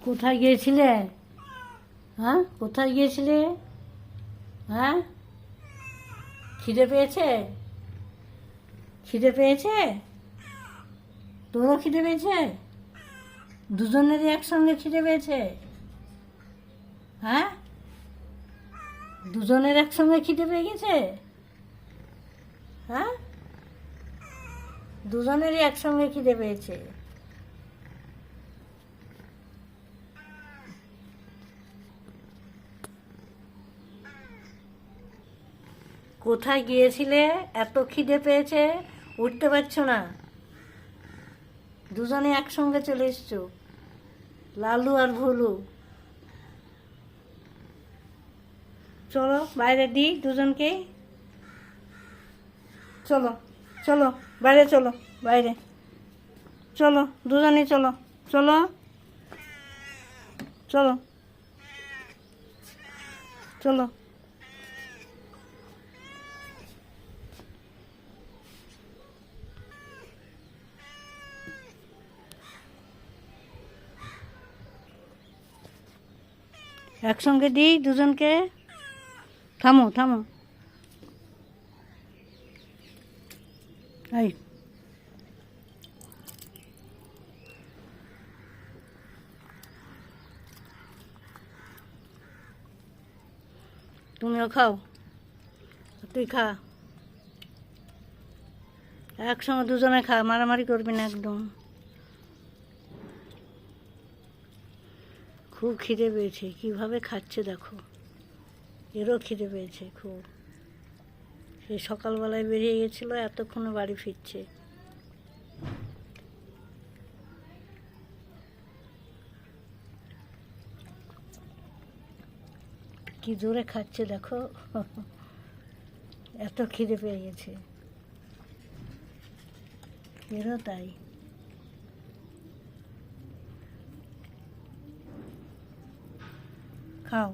কোথায় গিয়েছিলে? হ্যাঁ, কোথায় গিয়েছিলে? হ্যাঁ, খিদে পেয়েছে? খিদে পেয়েছে? তোরও খিদে পেয়েছে? দুজনেরই একসঙ্গে খিদে পেয়েছে? হ্যাঁ, দুজনের একসঙ্গে খিদে পেয়ে গেছে? হ্যাঁ, দুজনেরই একসঙ্গে খিদে পেয়েছে। কোথায় গিয়েছিলে? এত খিদে পেয়েছে, উঠতে পারছো না? দুজনে একসঙ্গে চলে এসছো, লালু আর ভুলু। চলো বাইরে দিই দুজনকে। চলো, চলো বাইরে, চলো বাইরে, চলো দুজনেই চলো, চলো, চলো, চলো। একসঙ্গে দিই দুজনকে। থামো, থামো। এই, তুমিও খাও, তুই খা। একসঙ্গে দুজনে খা, মারামারি করবি না একদম। খুব খিদে পেয়েছে, কীভাবে খাচ্ছে দেখো। এরও খিদে পেয়েছে খুব। সে সকালবেলায় বেরিয়ে গেছিলো, এতক্ষণে বাড়ি ফিরছে। কি জোরে খাচ্ছে দেখো। এত খিদে পেয়ে গেছে। এরও তাই। খাও।